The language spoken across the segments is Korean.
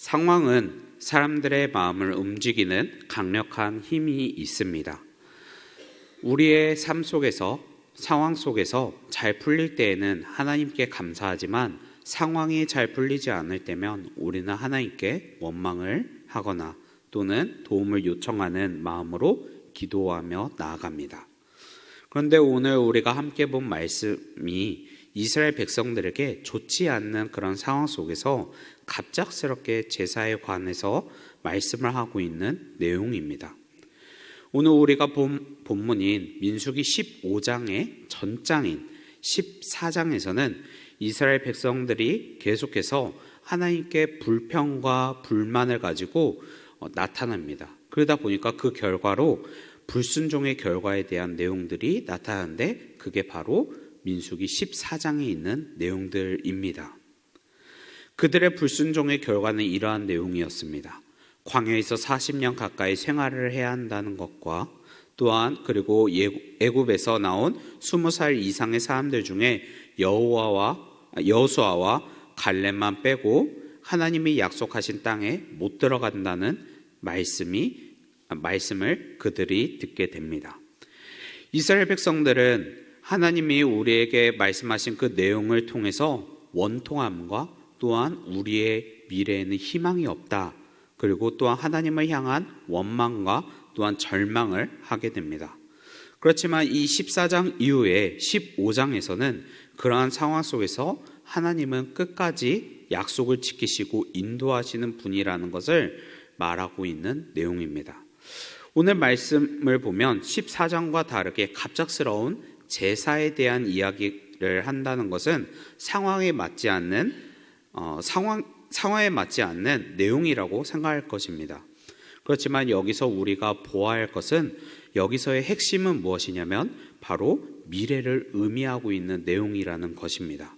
상황은 사람들의 마음을 움직이는 강력한 힘이 있습니다. 우리의 삶 속에서, 상황 속에서 잘 풀릴 때에는 하나님께 감사하지만 상황이 잘 풀리지 않을 때면 우리는 하나님께 원망을 하거나 또는 도움을 요청하는 마음으로 기도하며 나아갑니다. 그런데 오늘 우리가 함께 본 말씀이 이스라엘 백성들에게 좋지 않는 그런 상황 속에서 갑작스럽게 제사에 관해서 말씀을 하고 있는 내용입니다. 오늘 우리가 본 본문인 민수기 15장의 전장인 14장에서는 이스라엘 백성들이 계속해서 하나님께 불평과 불만을 가지고 나타납니다. 그러다 보니까 그 결과로 불순종의 결과에 대한 내용들이 나타나는데 그게 바로 민수기 14장에 있는 내용들입니다. 그들의 불순종의 결과는 이러한 내용이었습니다. 광야에서 40년 가까이 생활을 해야 한다는 것과 또한 그리고 애굽에서 나온 20살 이상의 사람들 중에 여호수아와 갈렙만 빼고 하나님이 약속하신 땅에 못 들어간다는 말씀을 그들이 듣게 됩니다. 이스라엘 백성들은 하나님이 우리에게 말씀하신 그 내용을 통해서 원통함과 또한 우리의 미래에는 희망이 없다, 그리고 또한 하나님을 향한 원망과 또한 절망을 하게 됩니다. 그렇지만 이 14장 이후에 15장에서는 그러한 상황 속에서 하나님은 끝까지 약속을 지키시고 인도하시는 분이라는 것을 말하고 있는 내용입니다. 오늘 말씀을 보면 14장과 다르게 갑작스러운 제사에 대한 이야기를 한다는 것은 상황에 맞지 않는 내용이라고 생각할 것입니다. 그렇지만 여기서 우리가 보아야 할 것은, 여기서의 핵심은 무엇이냐면 바로 미래를 의미하고 있는 내용이라는 것입니다.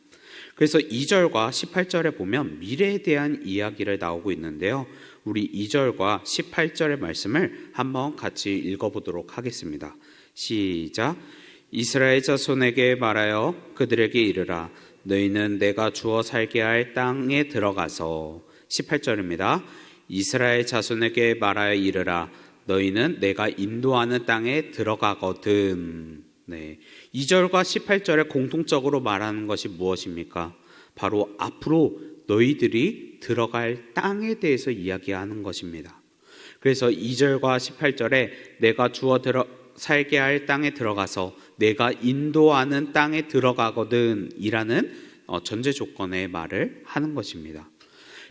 그래서 2절과 18절에 보면 미래에 대한 이야기를 나오고 있는데요, 우리 2절과 18절의 말씀을 한번 같이 읽어보도록 하겠습니다. 시작. 이스라엘 자손에게 말하여 그들에게 이르라. 너희는 내가 주어 살게 할 땅에 들어가서. 18절입니다. 이스라엘 자손에게 말하여 이르라. 너희는 내가 인도하는 땅에 들어가거든. 2절과 18절에 공통적으로 말하는 것이 무엇입니까? 바로 앞으로 너희들이 들어갈 땅에 대해서 이야기하는 것입니다. 그래서 2절과 18절에 내가 주어 살게 할 땅에 들어가서 내가 인도하는 땅에 들어가거든 이라는 전제 조건의 말을 하는 것입니다.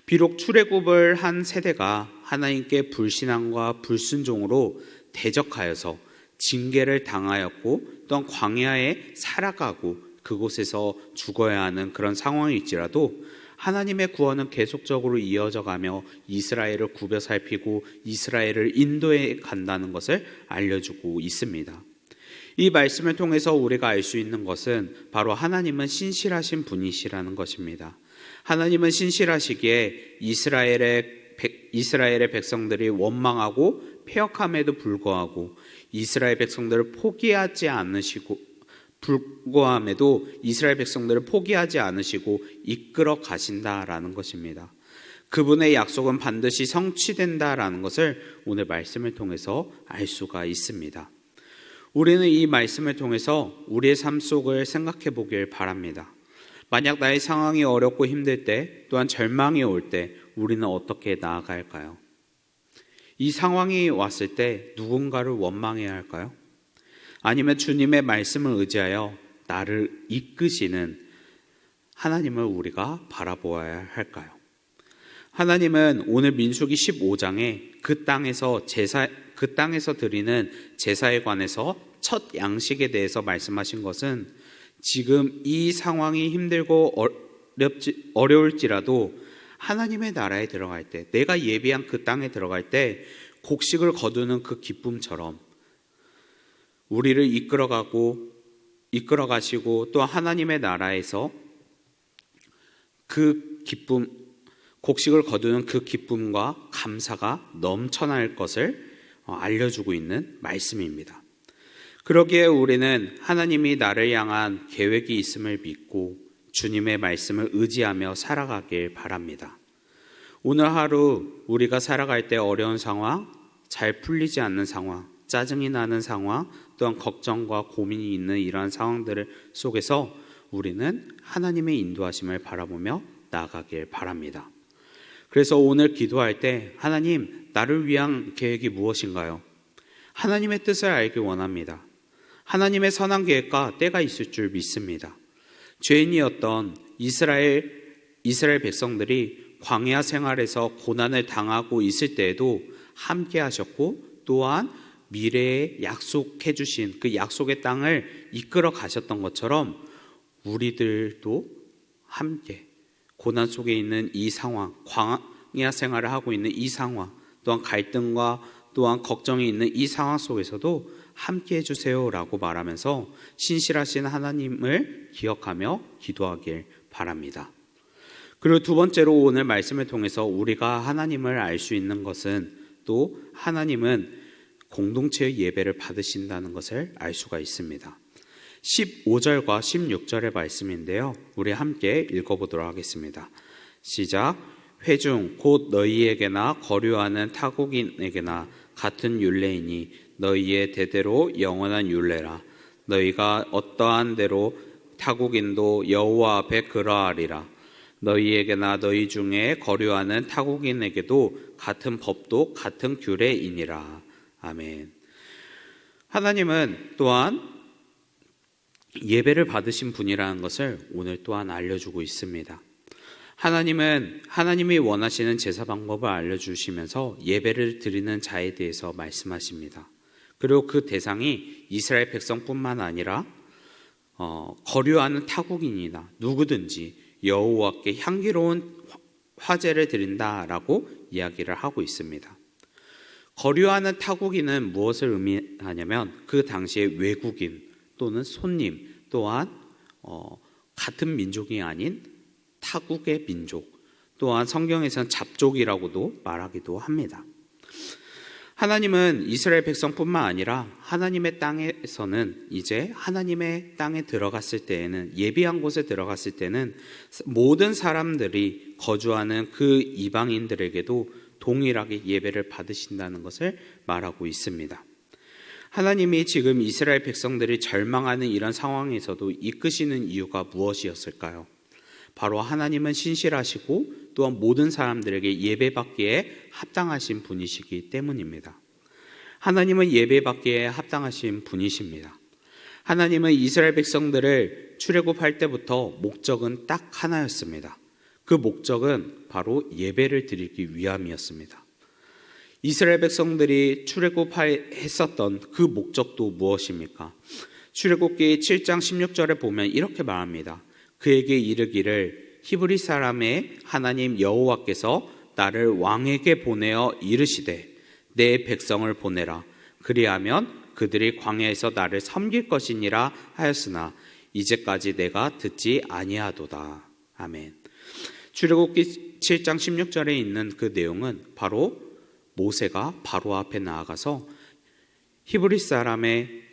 비록 출애굽을 한 세대가 하나님께 불신앙과 불순종으로 대적하여서 징계를 당하였고 또한 광야에 살아가고 그곳에서 죽어야 하는 그런 상황일지라도 하나님의 구원은 계속적으로 이어져 가며 이스라엘을 굽여 살피고 이스라엘을 인도해 간다는 것을 알려주고 있습니다. 이 말씀을 통해서 우리가 알 수 있는 것은 바로 하나님은 신실하신 분이시라는 것입니다. 하나님은 신실하시기에 이스라엘의 백성들이 원망하고 패역함에도 불구하고 이스라엘 백성들을 포기하지 않으시고 이끌어 가신다라는 것입니다. 그분의 약속은 반드시 성취된다라는 것을 오늘 말씀을 통해서 알 수가 있습니다. 우리는 이 말씀을 통해서 우리의 삶 속을 생각해 보길 바랍니다. 만약 나의 상황이 어렵고 힘들 때, 또한 절망이 올 때 우리는 어떻게 나아갈까요? 이 상황이 왔을 때 누군가를 원망해야 할까요? 아니면 주님의 말씀을 의지하여 나를 이끄시는 하나님을 우리가 바라보아야 할까요? 하나님은 오늘 민수기 15장에 그 땅에서 드리는 제사에 관해서 첫 양식에 대해서 말씀하신 것은 지금 이 상황이 힘들고 어려울지라도 하나님의 나라에 들어갈 때, 내가 예비한 그 땅에 들어갈 때 곡식을 거두는 그 기쁨처럼 우리를 이끌어 가시고 또 하나님의 나라에서 그 기쁨, 곡식을 거두는 그 기쁨과 감사가 넘쳐날 것을 알려주고 있는 말씀입니다. 그러기에 우리는 하나님이 나를 향한 계획이 있음을 믿고 주님의 말씀을 의지하며 살아가길 바랍니다. 오늘 하루 우리가 살아갈 때 어려운 상황, 잘 풀리지 않는 상황, 짜증이 나는 상황, 또한 걱정과 고민이 있는 이러한 상황들 속에서 우리는 하나님의 인도하심을 바라보며 나아가길 바랍니다. 그래서 오늘 기도할 때 하나님, 나를 위한 계획이 무엇인가요? 하나님의 뜻을 알기 원합니다. 하나님의 선한 계획과 때가 있을 줄 믿습니다. 죄인이었던 이스라엘 백성들이 광야 생활에서 고난을 당하고 있을 때에도 함께 하셨고, 또한 미래에 약속해 주신 그 약속의 땅을 이끌어 가셨던 것처럼 우리들도 함께 고난 속에 있는 이 상황, 광야 생활을 하고 있는 이 상황, 또한 갈등과 또한 걱정이 있는 이 상황 속에서도 함께 해주세요라고 말하면서 신실하신 하나님을 기억하며 기도하길 바랍니다. 그리고 두 번째로 오늘 말씀을 통해서 우리가 하나님을 알 수 있는 것은, 또 하나님은 공동체의 예배를 받으신다는 것을 알 수가 있습니다. 15절과 16절의 말씀인데요, 우리 함께 읽어보도록 하겠습니다. 시작. 회중 곧 너희에게나 거류하는 타국인에게나 같은 율례이니 너희의 대대로 영원한 율례라. 너희가 어떠한 대로 타국인도 여호와 앞에 그러하리라. 너희에게나 너희 중에 거류하는 타국인에게도 같은 법도 같은 규례이니라. 아멘. 하나님은 또한 예배를 받으신 분이라는 것을 오늘 또한 알려주고 있습니다. 하나님은 하나님이 원하시는 제사 방법을 알려주시면서 예배를 드리는 자에 대해서 말씀하십니다. 그리고 그 대상이 이스라엘 백성뿐만 아니라 거류하는 타국인이나 누구든지 여호와께 향기로운 화제를 드린다라고 이야기를 하고 있습니다. 거류하는 타국인은 무엇을 의미하냐면 그 당시에 외국인 또는 손님, 또한 같은 민족이 아닌 타국의 민족, 또한 성경에서는 잡족이라고도 말하기도 합니다. 하나님은 이스라엘 백성뿐만 아니라 하나님의 땅에서는 이제 하나님의 땅에 들어갔을 때에는, 예비한 곳에 들어갔을 때는 모든 사람들이 거주하는 그 이방인들에게도 동일하게 예배를 받으신다는 것을 말하고 있습니다. 하나님이 지금 이스라엘 백성들이 절망하는 이런 상황에서도 이끄시는 이유가 무엇이었을까요? 바로 하나님은 신실하시고 또한 모든 사람들에게 예배받기에 합당하신 분이시기 때문입니다. 하나님은 예배받기에 합당하신 분이십니다. 하나님은 이스라엘 백성들을 출애굽할 때부터 목적은 딱 하나였습니다. 그 목적은 바로 예배를 드리기 위함이었습니다. 이스라엘 백성들이 출애굽했었던 그 목적도 무엇입니까? 출애굽기 7장 16절에 보면 이렇게 말합니다. 그에게 이르기를 히브리 사람의 하나님 여호와께서 나를 왕에게 보내어 이르시되 내 백성을 보내라. 그리하면 그들이 광야에서 나를 섬길 것이니라 하였으나 이제까지 내가 듣지 아니하도다. 아멘. 출애굽기 7장 16절에 있는 그 내용은 바로 모세가 바로 앞에 나아가서 히브리 사람의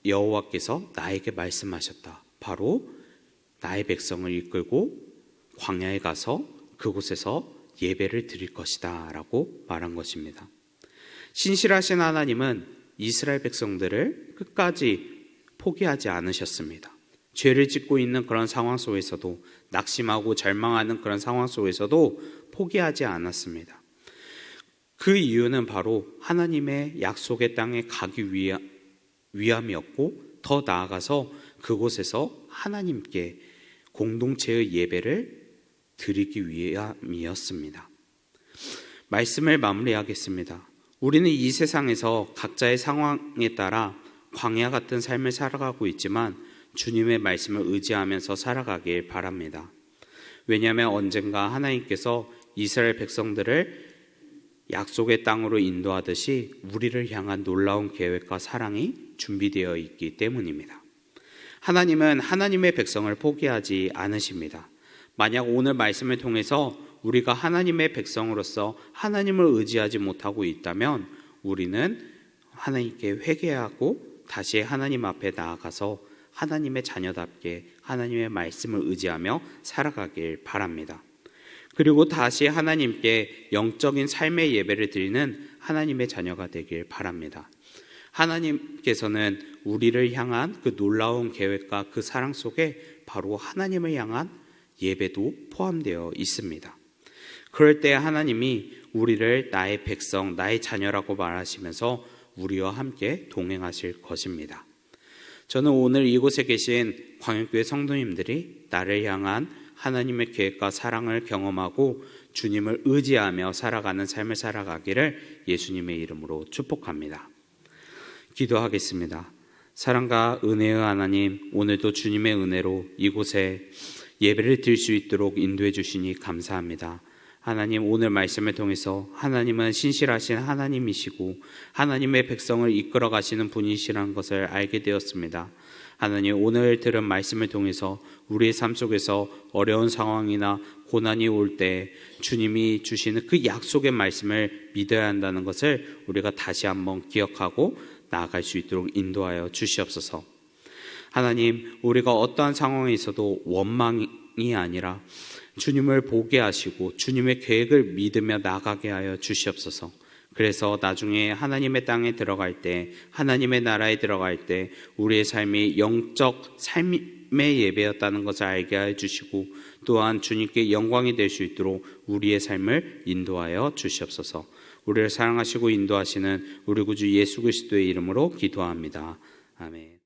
여호와께서 나에게 말씀하셨다. 바로 나의 백성을 이끌고 광야에 가서 그곳에서 예배를 드릴 것이다 라고 말한 것입니다. 신실하신 하나님은 이스라엘 백성들을 끝까지 포기하지 않으셨습니다. 죄를 짓고 있는 그런 상황 속에서도, 낙심하고 절망하는 그런 상황 속에서도 포기하지 않았습니다. 그 이유는 바로 하나님의 약속의 땅에 가기 위함이었고, 더 나아가서 그곳에서 하나님께 공동체의 예배를 드리기 위함이었습니다. 말씀을 마무리하겠습니다. 우리는 이 세상에서 각자의 상황에 따라 광야 같은 삶을 살아가고 있지만 주님의 말씀을 의지하면서 살아가길 바랍니다. 왜냐하면 언젠가 하나님께서 이스라엘 백성들을 약속의 땅으로 인도하듯이 우리를 향한 놀라운 계획과 사랑이 준비되어 있기 때문입니다. 하나님은 하나님의 백성을 포기하지 않으십니다. 만약 오늘 말씀을 통해서 우리가 하나님의 백성으로서 하나님을 의지하지 못하고 있다면 우리는 하나님께 회개하고 다시 하나님 앞에 나아가서 하나님의 자녀답게 하나님의 말씀을 의지하며 살아가길 바랍니다. 그리고 다시 하나님께 영적인 삶의 예배를 드리는 하나님의 자녀가 되길 바랍니다. 하나님께서는 우리를 향한 그 놀라운 계획과 그 사랑 속에 바로 하나님을 향한 예배도 포함되어 있습니다. 그럴 때 하나님이 우리를 나의 백성, 나의 자녀라고 말하시면서 우리와 함께 동행하실 것입니다. 저는 오늘 이곳에 계신 광역교회 성도님들이 나를 향한 하나님의 계획과 사랑을 경험하고 주님을 의지하며 살아가는 삶을 살아가기를 예수님의 이름으로 축복합니다. 기도하겠습니다. 사랑과 은혜의 하나님, 오늘도 주님의 은혜로 이곳에 예배를 드릴 수 있도록 인도해 주시니 감사합니다. 하나님, 오늘 말씀을 통해서 하나님은 신실하신 하나님이시고 하나님의 백성을 이끌어 가시는 분이시라는 것을 알게 되었습니다. 하나님, 오늘 들은 말씀을 통해서 우리의 삶 속에서 어려운 상황이나 고난이 올 때 주님이 주시는 그 약속의 말씀을 믿어야 한다는 것을 우리가 다시 한번 기억하고 나아갈 수 있도록 인도하여 주시옵소서. 하나님, 우리가 어떠한 상황에 있어도 원망이 아니라 주님을 보게 하시고 주님의 계획을 믿으며 나가게 하여 주시옵소서. 그래서 나중에 하나님의 땅에 들어갈 때, 하나님의 나라에 들어갈 때 우리의 삶이 영적 삶의 예배였다는 것을 알게 하여 주시고 또한 주님께 영광이 될 수 있도록 우리의 삶을 인도하여 주시옵소서. 우리를 사랑하시고 인도하시는 우리 구주 예수 그리스도의 이름으로 기도합니다. 아멘.